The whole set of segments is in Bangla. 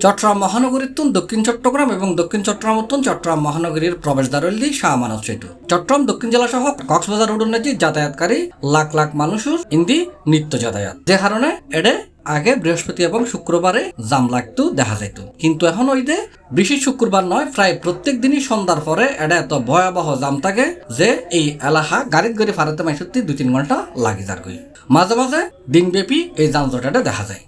চট্টগ্রাম মহানগরীর দক্ষিণ চট্টগ্রাম এবং দক্ষিণ চট্টগ্রাম চট্টগ্রাম মহানগরীর প্রবেশদ্বার হইল শাহ আমানত সেতু। চট্টগ্রাম দক্ষিণ জেলা সহ কক্সবাজার উড়ুন্নজি যাতায়াতকারী লাখ লাখ মানুষের ইন্দি নিত্য যাতায়াত, যে কারণে এডে আগে বৃহস্পতি এবং শুক্রবারে জাম লাগতো দেখা যাইত, কিন্তু এখন ওই যে বেশি শুক্রবার নয়, প্রায় প্রত্যেক দিনই সন্ধ্যার পরে এটা এত ভয়াবহ জাম থাকে যে এই এলাকা গাড়ির গড়ি ফারাতে মাই সত্যি 2-3 ঘন্টা লাগে যার গই। মাঝে মাঝে দিনব্যাপী এই যানজট এটা দেখা যায়,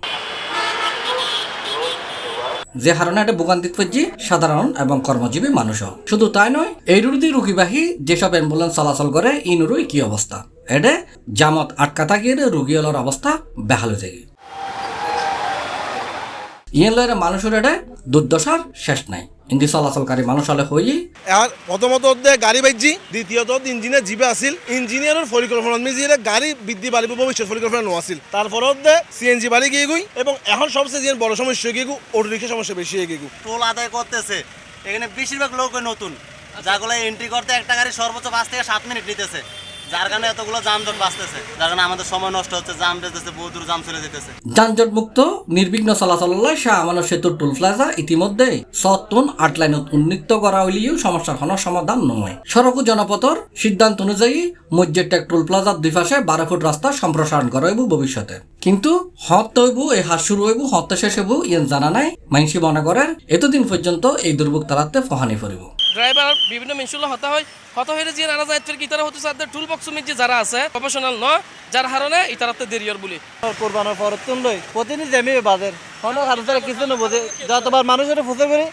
যে কারণে এটা ভোগান্তিত পড়ছে সাধারণ এবং কর্মজীবী মানুষও। শুধু তাই নয়, এই রুটি রোগীবাহী যেসব অ্যাম্বুলেন্স চলাচল করে ইনুরই কি অবস্থা, এডে জামত আটকা থাকিয়ে রোগীগুলোর অবস্থা বেহাল হয়ে যায়। ইয়ের মানুষের এটা দুর্দশার শেষ নাই। ইন্দি চলাচলকারী মানুষ হলে হই প্রথমত গাড়ি বাজ্যি, দ্বিতীয়ত ইঞ্জিনিয়ার জীবে আসিল, ইঞ্জিনিয়ারের পরিকল্পনা মিজিয়ে গাড়ি বৃদ্ধি বাড়িব ভবিষ্যৎ পরিকল্পনা নোয়াছিল, তারপরে সিএনজি বাড়ি গিয়ে গুই এবং এখন সবচেয়ে যে বড় সমস্যা গিয়ে অটো রিক্সা সমস্যা বেশি হয়ে গিয়ে টোল আদায় করতেছে। এখানে বেশিরভাগ লোক নতুন, যাগুলো এন্ট্রি করতে একটা গাড়ি সর্বোচ্চ 5 থেকে 7 মিনিট নিতেছে, যার কারণে এতগুলো যানজট বাঁচতেছে, যার কারণে আমাদের সময় নষ্ট হচ্ছে, জাম বেঁচতেছে, বহু দূর জাম চলে যেতেছে। যানজট মুক্ত নির্বিঘ্ন চলাচল শাহ আমানত সেতুর টোল প্লাজা ইতিমধ্যে 7-8 লাইনত উন্নীত করা হইলেও সমস্যার কোনো সমাধান নয়। সড়ক ও জনপথর সিদ্ধান্ত অনুযায়ী মসজিদটেক টোল প্লাজার দুই পাশে 12 ফুট রাস্তা সম্প্রসারণ করা হইব ভবিষ্যতে, কিন্তু হতে হইব এই হাত শুরু হইব হতে শেষ হইব ইয়েন জানা নাই। মাইনসি মনে করেন এতদিন পর্যন্ত এই দুর্ভোগ তাড়াতে ফহানি পড়িব। ড্রাইভার বিভিন্ন মেনশুল্লা হতা হয়ে যে নারা যায় ইতারা হতে সাথে টুল বক্স যে যারা আছে প্রফেশনাল ন, যার হারণে ইতারাতে দেরিয়র বলি কোরবানোর পর তুললই প্রতিদিন জেমি বাজার কোনো খারাপ কিছু না বোঝে, যতবার মানুষের ফুসে করি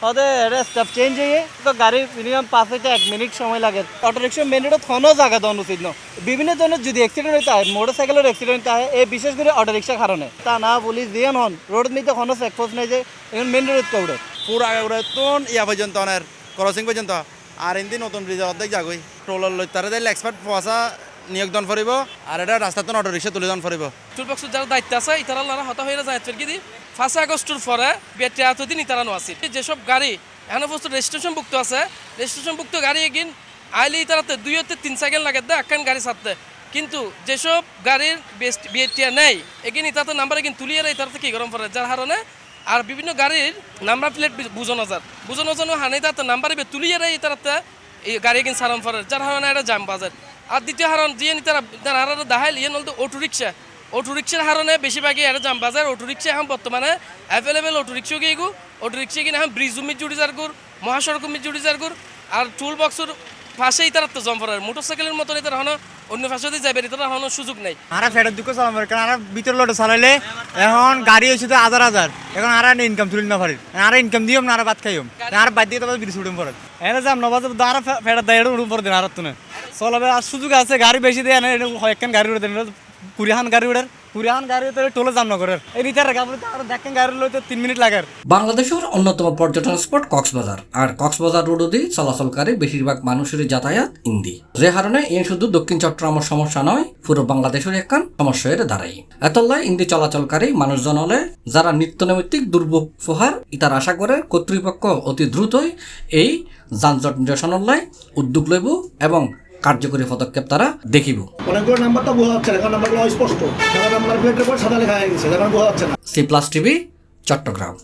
ওদের স্টেপ চেঞ্জ হয়ে তো গাড়ি মিনিমাম 5 থেকে 1 মিনিট সময় লাগে। অটো রিক্সা মেন রোড থনো জায়গা দেওয়া উচিত ন, বিভিন্ন ধরনের যদি অ্যাক্সিডেন্ট হইতে হয়, মোটর সাইকেলের অ্যাক্সিডেন্ট হয়, এই বিশেষ করে অটো রিক্সার কারণে তা না পুলিশ দিয়ে হন রোড নিতে কোনো চেকপোস্ট নেই যে এখন মেন রোড কৌড়ে পুরো আগে উড়ে তোন ইয়া পর্যন্ত অনেক ক্রসিং পর্যন্ত আর এমনি নতুন ব্রিজের অর্ধেক যাগই টোলের লই তারা দিলে এক্সপার্ট পয়সা নিয়োগ দান করিব আর এটা রাস্তাতে অটো রিক্সা তুলে দান করিব। টুল বক্সের যারা দায়িত্ব আছে ইতারা নারা হতা হয়ে যায় ফেরকি দি 5 আগস্টের পরে বেটে এতদিন ইতারা নো আছে যেসব গাড়ি এখন বস্তু রেজিস্ট্রেশন ভুক্ত আছে, রেজিস্ট্রেশন ভুক্ত গাড়ি এগিন আইলে ইতারাতে 2-3 সাইকেল লাগে দে একখান গাড়ি ছাড়তে, কিন্তু যেসব গাড়ির বিএটিয়া নেই এগিন ইতাতে নাম্বার এগিন তুলিয়ে ইতারাতে কি গরম পড়ে, যার কারণে আর বিভিন্ন গাড়ির নাম্বার প্লেট বুঝানো হানি তাতে নাম্বার তুলিয়ে ইতারাতে এই গাড়ি এগিন সারাম পড়ে, যার কারণে এটা জাম বাজার। আর দ্বিতীয় হারণ যে তারা দেখাইল ইয়ে নলতো অটো রিক্সার হারণে বেশিরভাগই এটা জাম বাজার। অটো রিক্সা এখন বর্তমানে অ্যাভেলেবেল অটো রিক্সাও গিয়ে অটো রিক্সা কিনে এখন ব্রিজ জমি জুড়ি যারগুর, মহাসড়ক জুড়ি যারগুর, আর টুল বক্সের পাশেই তারা তো জম পড়ার মোটর সাইকেলের মতন তারা এখন অন্য পাশে যাবে, তারা এখন সুযোগ নাই। আর ফেরত দুঃখ চালাম কারণ আর ভিতর লোটে চালাইলে এখন গাড়ি হয়েছে তো 1000 এখন আর ইনকাম তুলি না পারি, আর ইনকাম দিও না আর ভাত খাইম আর বাদ দিয়ে ব্রিজ উঠুম পড়ে এনে যাম নবাজ আর ফেরত দেয় উঠুম পড়ে দিন আর তুনে চলাবে আর সুযোগ আছে। গাড়ি বেশি দেয় না একখান গাড়ি উঠে দেন 20 গাড়ি উঠে 20 গাড়ি টোলে জাম নগরের এই রিতার দেখেন গাড়ি লইতে 3 মিনিট লাগে। বাংলাদেশের অন্যতম পর্যটন স্পট কক্সবাজার, আর কক্সবাজার রোড দিয়ে চলাচলকারী বেশিরভাগ মানুষের যাতায়াত ইন্দি, যে কারণে এই শুধু দক্ষিণ চট্টগ্রামের সমস্যা নয়, পুরো বাংলাদেশের একখান সমস্যা এর দাঁড়াই। এতলাই ইন্দি চলাচলকারী মানুষজন হলে যারা নিত্য নৈমিত্তিক দুর্ভোগ পোহার ইতার আশা করে কর্তৃপক্ষ অতি দ্রুতই এই যানজট নিরসনের উদ্যোগ লইব এবং কার্যকরী পদক্ষেপ তারা দেখিব। অনেকগুলো নাম্বারটা বোঝা যাচ্ছে না, নাম্বারগুলো অস্পষ্ট, সাদা নাম্বার প্লেটের পর সাদা লেখা হয়ে গেছে, বোঝা যাচ্ছে না। C+ TV Chittagong.